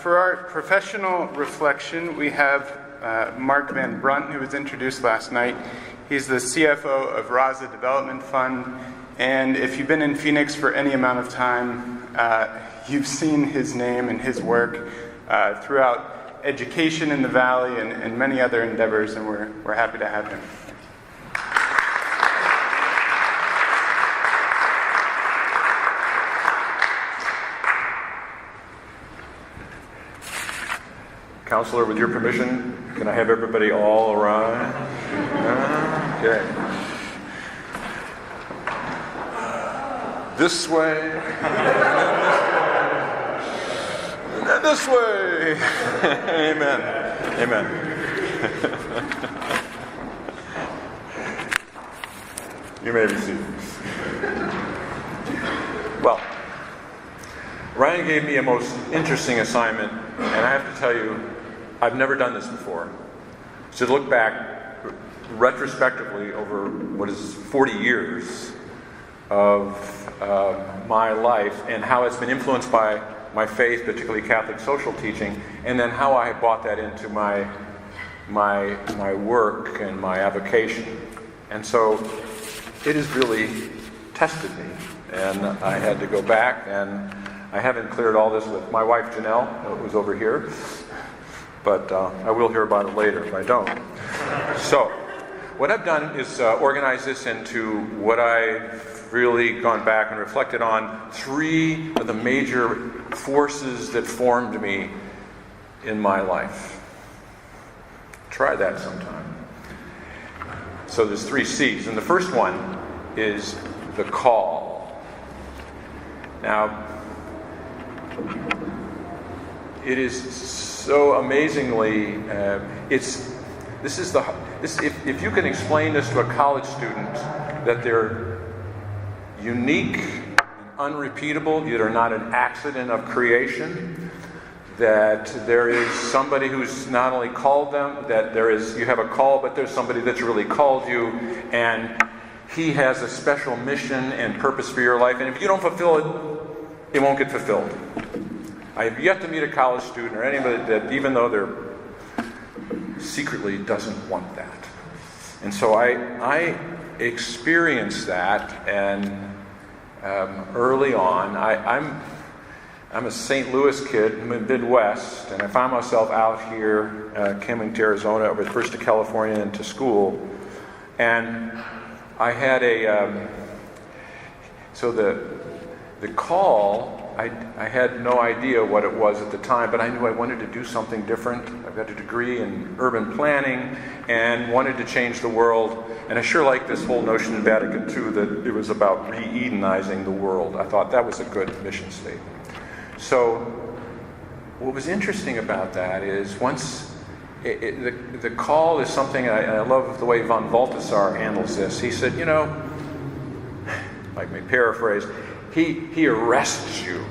For our professional reflection, we have Mark Van Brunt, who was introduced last night. He's the CFO of Raza Development Fund, and if you've been in Phoenix for any amount of time, you've seen his name and his work throughout education in the Valley and many other endeavors, and we're happy to have him. Counselor, with your permission, can I have everybody all around? Okay. This way. And then this way. Amen. Amen. You may be seated. Well, Ryan gave me a most interesting assignment, and I have to tell you, I've never done this before. So to look back retrospectively over what is 40 years of my life and how it's been influenced by my faith, particularly Catholic social teaching, and then how I brought that into my work and my avocation. And so it has really tested me. And I had to go back, and I haven't cleared all this with my wife Janelle, who's over here. But I will hear about it later if I don't. So, what I've done is organize this into what I've really gone back and reflected on, 3 of the major forces that formed me in my life. Try that sometime. So there's 3 C's, and the first one is the call. Now, it is so amazingly, if you can explain this to a college student, that they're unique and unrepeatable, that are not an accident of creation, that there is somebody who's not only called them, that you have a call, but there's somebody that's really called you, and he has a special mission and purpose for your life, and if you don't fulfill it, it won't get fulfilled. I have yet to meet a college student or anybody that, even though they're secretly doesn't want that. And so I experienced that, and early on, I'm a St. Louis kid, I'm in the Midwest, and I found myself out here coming to Arizona, over first to California and to school, and I had so the call. I had no idea what it was at the time, but I knew I wanted to do something different. I've got a degree in urban planning and wanted to change the world. And I sure like this whole notion in Vatican II that it was about re-Edenizing the world. I thought that was a good mission statement. So what was interesting about that is once the call is something, I love the way von Balthasar handles this. He said, like me paraphrase, He arrests you.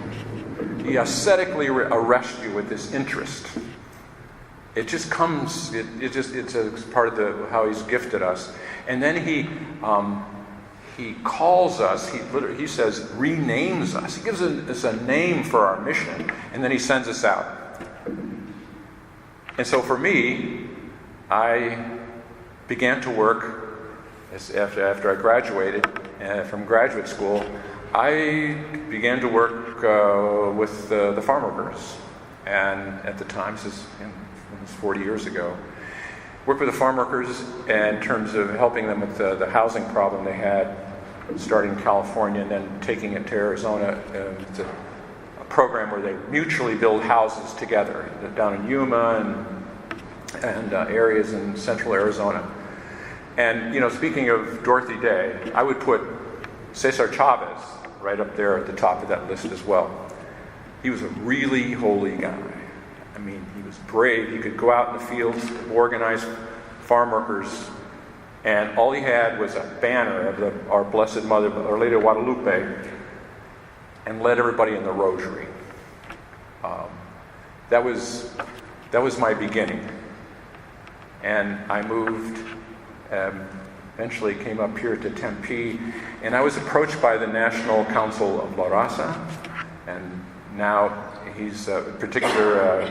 He ascetically arrests you with this interest. It just comes. It's a part of how He's gifted us. And then He calls us. He says renames us. He gives us a name for our mission, and then He sends us out. And so for me, I began to work after I graduated from graduate school. I began to work with the farm workers, and at the time, this was 40 years ago, worked with the farm workers in terms of helping them with the housing problem they had, starting in California and then taking it to Arizona. It's a program where they mutually build houses together down in Yuma and areas in central Arizona. And, speaking of Dorothy Day, I would put Cesar Chavez right up there at the top of that list as well. He was a really holy guy. I mean, he was brave. He could go out in the fields, organize farm workers, and all he had was a banner of our Blessed Mother, Our Lady of Guadalupe, and led everybody in the rosary. That was my beginning. And I moved, eventually came up here to Tempe, and I was approached by the National Council of La Raza, and now he's in particular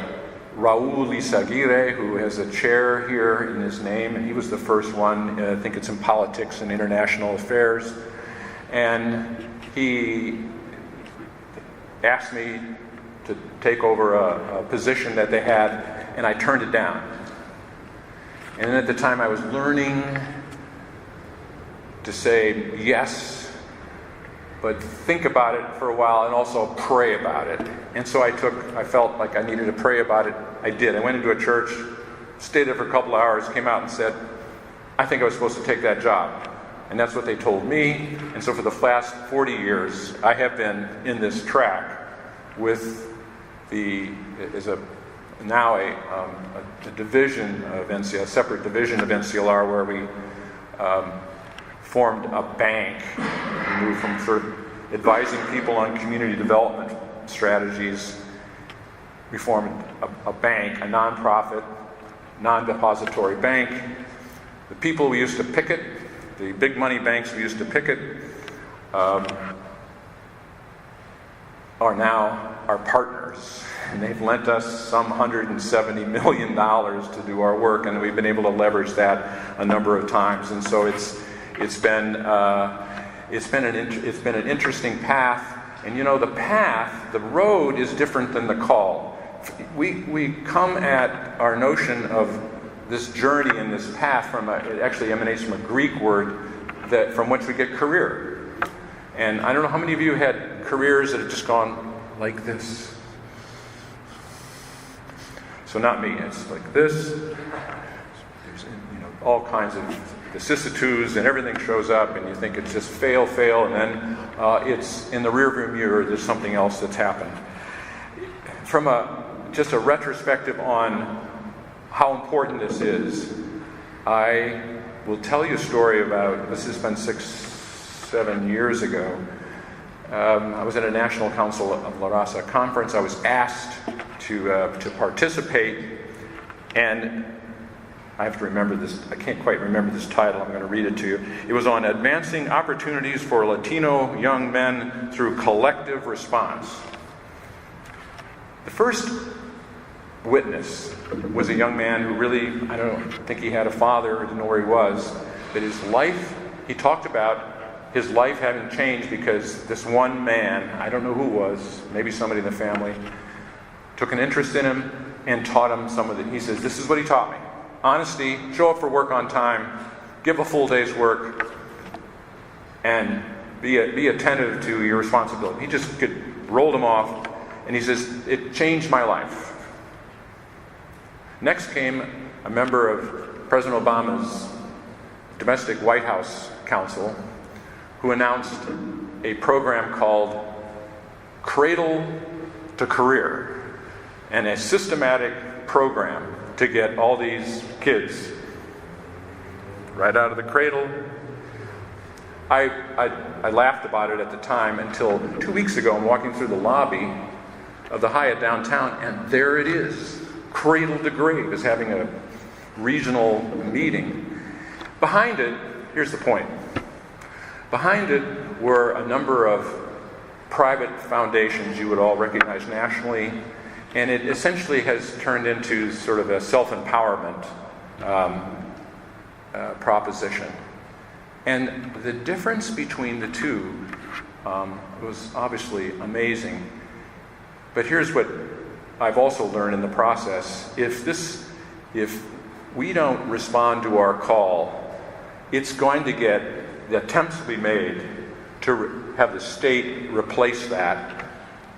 Raul Izaguirre, who has a chair here in his name, and he was the first one, I think it's in politics and international affairs, and he asked me to take over a position that they had, and I turned it down. And at the time I was learning to say yes, but think about it for a while and also pray about it. And so I felt like I needed to pray about it. I did. I went into a church, stayed there for a couple of hours, came out and said, I think I was supposed to take that job. And that's what they told me. And so for the last 40 years, I have been in this track with a division of NCLR, a separate division of NCLR, where we formed a bank. We moved from sort of advising people on community development strategies. We formed a bank, a nonprofit, non-depository bank. The people we used to picket, the big money banks we used to picket, are now our partners. And they've lent us some $170 million to do our work, and we've been able to leverage that a number of times. And so it's been an interesting path. And you know, the road is different than the call. We come at our notion of this journey and this path it actually emanates from a Greek word from which we get career. And I don't know how many of you had careers that have just gone like this. So not me, it's like this. There's all kinds of vicissitudes and everything shows up and you think it's just fail, and then it's in the rearview mirror, there's something else that's happened. From just a retrospective on how important this is, I will tell you a story about, this has been 6-7 years ago. I was at a National Council of La Raza conference. I was asked to participate, and I have to remember this, I can't quite remember this title, I'm going to read it to you. It was on advancing opportunities for Latino young men through collective response. The first witness was a young man who really, I don't think he had a father or didn't know where he was, but his life, he talked about his life having changed because this one man, I don't know who it was, maybe somebody in the family, took an interest in him and taught him some of it. He says, this is what he taught me. Honesty, show up for work on time, give a full day's work, and be attentive to your responsibility. He just rolled them off, and he says, it changed my life. Next came a member of President Obama's domestic White House council who announced a program called Cradle to Career, and a systematic program to get all these kids right out of the cradle. I laughed about it at the time until 2 weeks ago I'm walking through the lobby of the Hyatt downtown, and there it is. Cradle to Grave is having a regional meeting. Behind it, here's the point. Behind it were a number of private foundations you would all recognize nationally, and it essentially has turned into sort of a self-empowerment proposition. And the difference between the two was obviously amazing. But here's what I've also learned in the process. If we don't respond to our call, it's going to get, the attempts will be made to have the state replace that.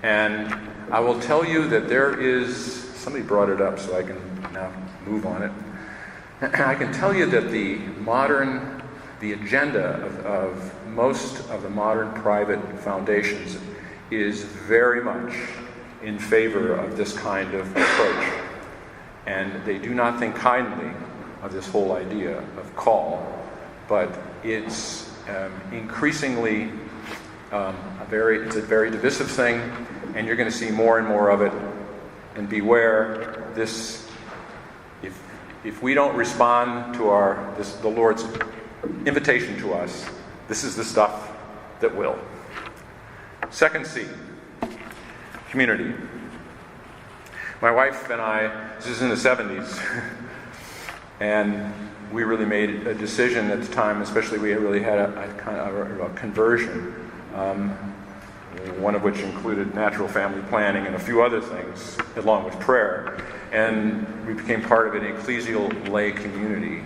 And I will tell you that there is, somebody brought it up so I can now move on it. I can tell you that the agenda of most of the modern private foundations is very much in favor of this kind of approach. And they do not think kindly of this whole idea of call, but it's increasingly it's a very divisive thing, and you're going to see more and more of it. And beware, if we don't respond to the Lord's invitation to us, this is the stuff that will. Second C, community. My wife and I, this is in the 70s, and we really made a decision at the time, especially we really had a kind of a conversion, one of which included natural family planning and a few other things, along with prayer. And we became part of an ecclesial lay community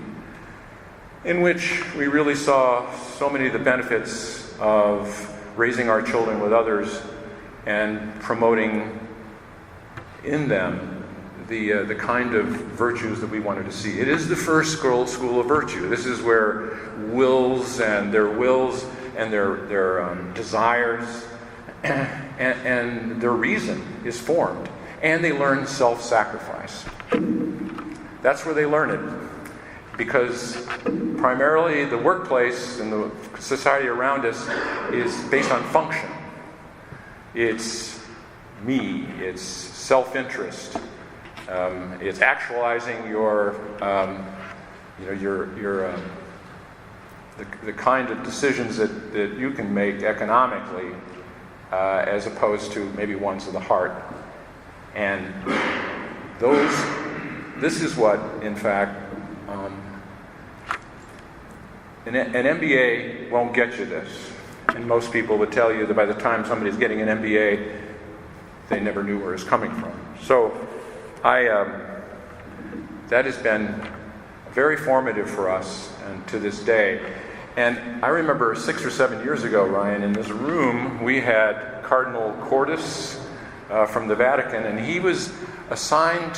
in which we really saw so many of the benefits of raising our children with others and promoting in them the kind of virtues that we wanted to see. It is the first school of virtue. This is where wills and their desires and their reason is formed. And they learn self-sacrifice. That's where they learn it. Because primarily the workplace and the society around us is based on function. It's me, it's self-interest. It's actualizing the kind of decisions that you can make economically, as opposed to maybe ones of the heart. And this is what, in fact, an MBA won't get you this. And most people would tell you that by the time somebody's getting an MBA, they never knew where it's coming from. So that has been very formative for us and to this day. And I remember 6 or 7 years ago, Ryan, in this room, we had Cardinal Cordis from the Vatican, and he was assigned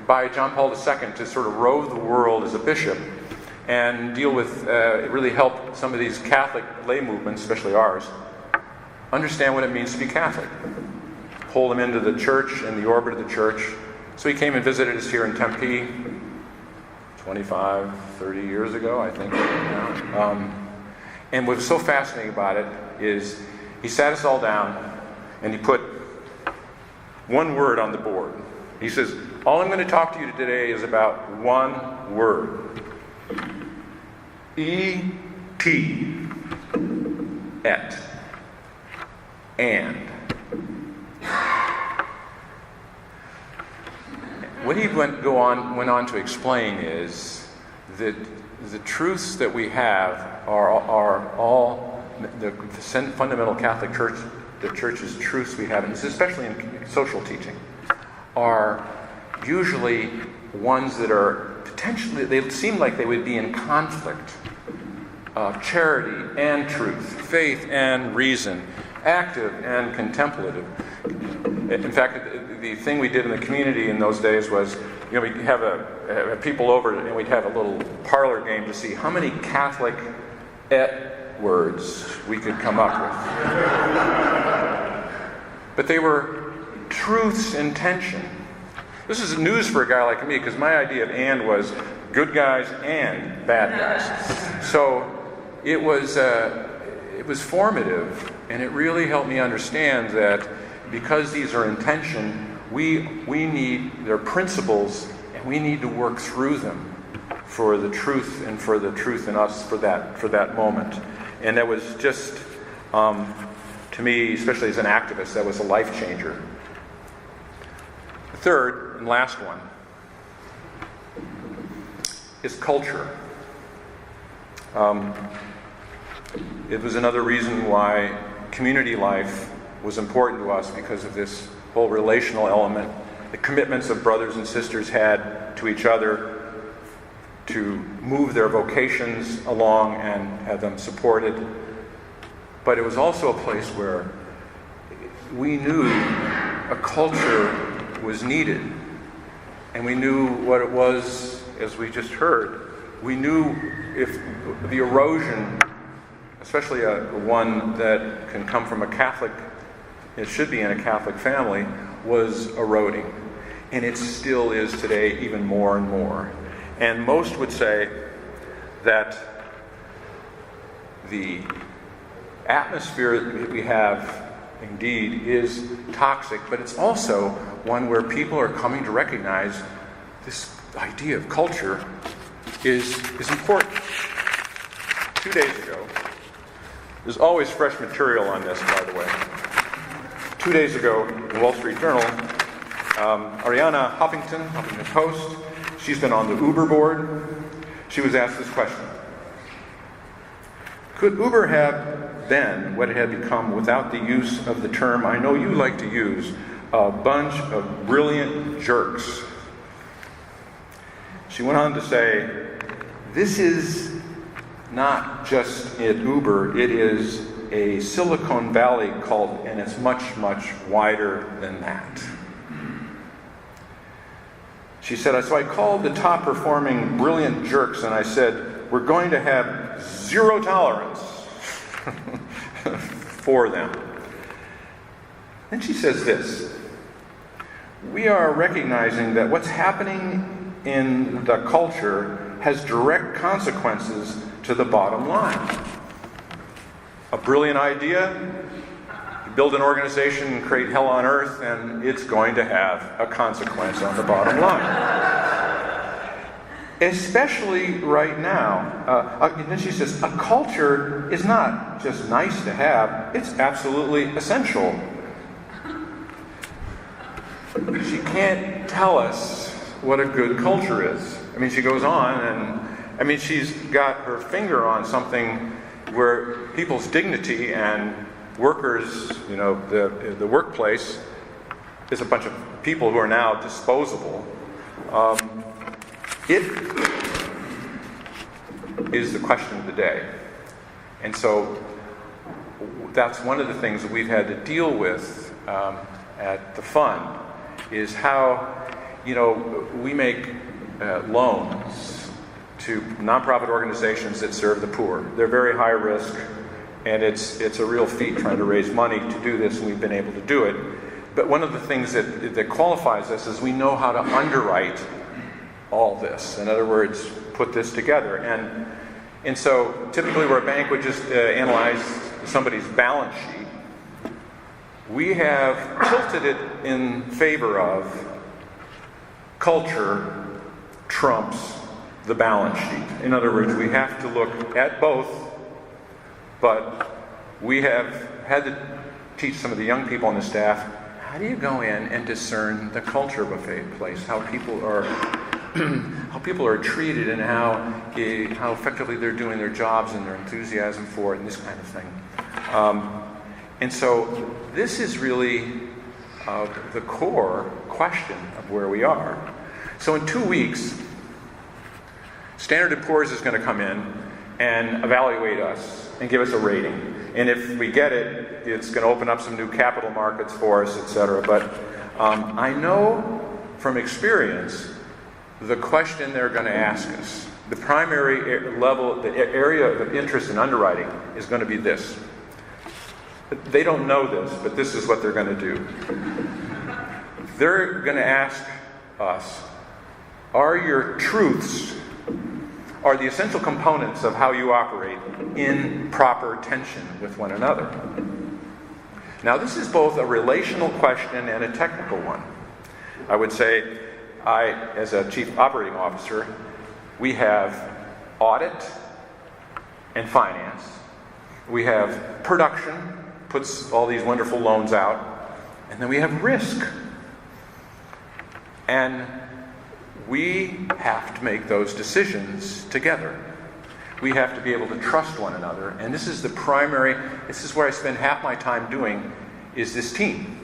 by John Paul II to sort of rove the world as a bishop and deal with, really help some of these Catholic lay movements, especially ours, understand what it means to be Catholic. Pull them into the church and the orbit of the church. So he came and visited us here in Tempe 25, 30 years ago, I think. And what was so fascinating about it is he sat us all down and he put one word on the board. He says, all I'm going to talk to you today is about one word. E-T. Et. And. What he went on to explain is that the truths that we have are all the fundamental Catholic Church, the Church's truths we have, and especially in social teaching, are usually ones that are potentially, they seem like they would be in conflict. Charity and truth, faith and reason, active and contemplative. In fact, the thing we did in the community in those days was, we'd have people over and we'd have a little parlor game to see how many Catholic et words we could come up with. But they were truths in tension. This is news for a guy like me, because my idea of and was good guys and bad guys. So it was formative, and it really helped me understand that because these are in tension, we need their principles, and we need to work through them for the truth and for the truth in us for that moment. And that was just, to me, especially as an activist, that was a life changer. The third and last one is culture. It was another reason why community life was important to us, because of this whole relational element, the commitments of brothers and sisters had to each other to move their vocations along and have them supported. But it was also a place where we knew a culture was needed, and we knew what it was, as we just heard. We knew if the erosion, especially one that can come from a Catholic, it should be in a Catholic family, was eroding. And it still is today, even more and more. And most would say that the atmosphere that we have indeed is toxic, but it's also one where people are coming to recognize this idea of culture is important. 2 days ago, there's always fresh material on this, by the way. 2 days ago, the Wall Street Journal Ariana Huffington Post, she's been on the Uber board. She was asked this question: could Uber have been what it had become without the use of the term I know you like to use, a bunch of brilliant jerks? She went on to say, this is not just at Uber, it is a Silicon Valley cult, and it's much, much wider than that. She said, so I called the top performing brilliant jerks and I said, we're going to have zero tolerance for them. Then she says this: we are recognizing that what's happening in the culture has direct consequences to the bottom line. A brilliant idea, you build an organization and create hell on earth, and it's going to have a consequence on the bottom line. Especially right now. And then she says, a culture is not just nice to have, it's absolutely essential. She can't tell us what a good culture is. I mean, she goes on, and she's got her finger on something where people's dignity and workers, the workplace is a bunch of people who are now disposable. It is the question of the day. And so that's one of the things that we've had to deal with at the fund, is how, we make loans to nonprofit organizations that serve the poor. They're very high risk, and it's a real feat trying to raise money to do this, and we've been able to do it. But one of the things that qualifies us is we know how to underwrite all this. In other words, put this together. And so typically where a bank would just analyze somebody's balance sheet, we have tilted it in favor of culture trumps the balance sheet. In other words, we have to look at both, but we have had to teach some of the young people on the staff, how do you go in and discern the culture of a place, how people are treated, and how effectively they're doing their jobs and their enthusiasm for it, and this kind of thing. And so this is really the core question of where we are. So in 2 weeks, Standard & Poor's is going to come in and evaluate us and give us a rating. And if we get it, it's going to open up some new capital markets for us, etc. But I know from experience the question they're going to ask us, the primary level, the area of interest in underwriting is going to be this. They don't know this, but this is what they're going to do. They're going to ask us, are your truths, are the essential components of how you operate in proper tension with one another? Now, this is both a relational question and a technical one. I would say, as a chief operating officer, we have audit and finance. We have production, puts all these wonderful loans out. And then we have risk. And we have to make those decisions together. We have to be able to trust one another. And this is this is where I spend half my time doing, is this team.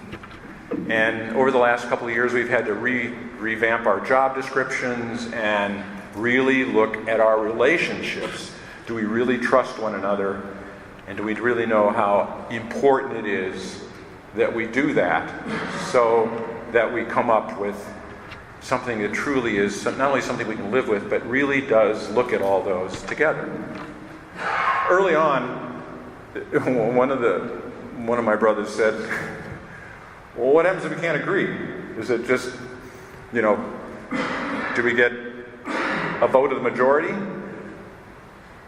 And over the last couple of years, we've had to revamp our job descriptions and really look at our relationships. Do we really trust one another? And do we really know how important it is that we do that, so that we come up with something that truly is not only something we can live with, but really does look at all those together. Early on, one of my brothers said, well, what happens if we can't agree? Is it just, do we get a vote of the majority?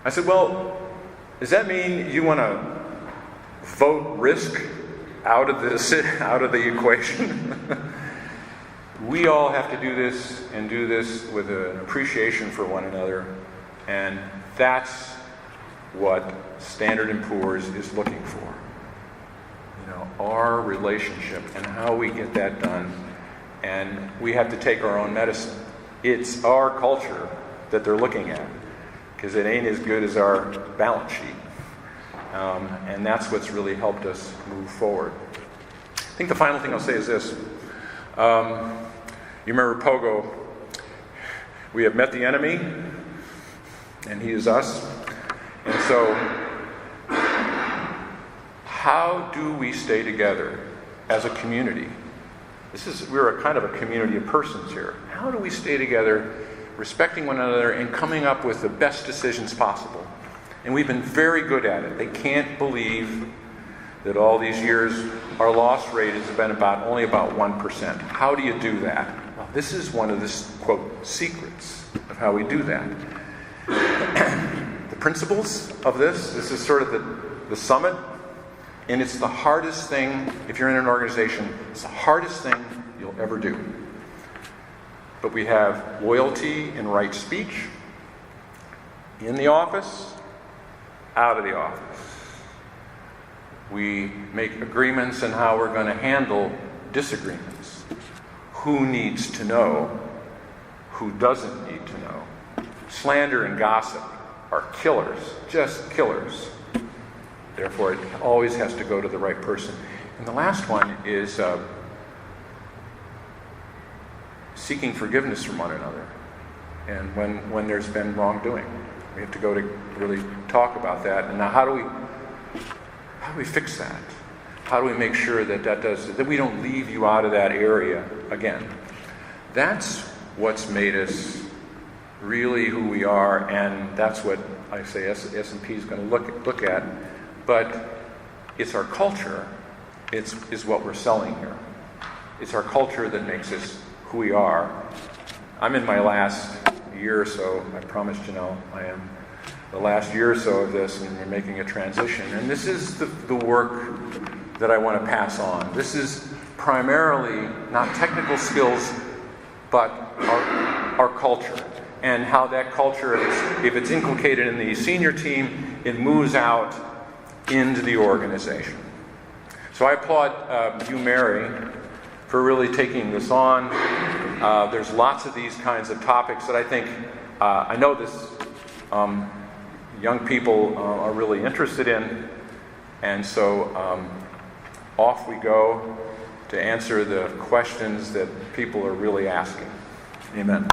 I said, well, does that mean you want to vote risk out of the equation? We all have to do this, and do this with an appreciation for one another, and that's what Standard & Poor's is looking for. Our relationship and how we get that done and we have to take our own medicine. It's our culture that they're looking at, because it ain't as good as our balance sheet. And that's what's really helped us move forward. I think the final thing I'll say is this. You remember Pogo, we have met the enemy, and he is us. And so, how do we stay together as a community? We're a kind of a community of persons here. How do we stay together, respecting one another, and coming up with the best decisions possible? And we've been very good at it. They can't believe that all these years our loss rate has been only about 1%. How do you do that? Well, this is one of the, quote, secrets of how we do that. The principles of this is sort of the summit, and it's the hardest thing, if you're in an organization, it's the hardest thing you'll ever do. But we have loyalty and right speech in the office, out of the office. We make agreements on how we're going to handle disagreements. Who needs to know? Who doesn't need to know? Slander and gossip are killers, just killers. Therefore, it always has to go to the right person. And the last one is seeking forgiveness from one another. And when there's been wrongdoing, we have to go to really talk about that. And now, how do we fix that? How do we make sure that we don't leave you out of that area again? That's what's made us really who we are, and that's what I say S&P is going to look at. But it's our culture, is what we're selling here. It's our culture that makes us who we are. I'm in my last year or so. I promised Janelle I am. The last year or so of this, and we're making a transition. And this is the work that I want to pass on. This is primarily not technical skills, but our culture. And how that culture, if it's inculcated in the senior team, it moves out into the organization. So I applaud UMary for really taking this on. There's lots of these kinds of topics that I think, I know this young people are really interested in, and so off we go to answer the questions that people are really asking. Amen.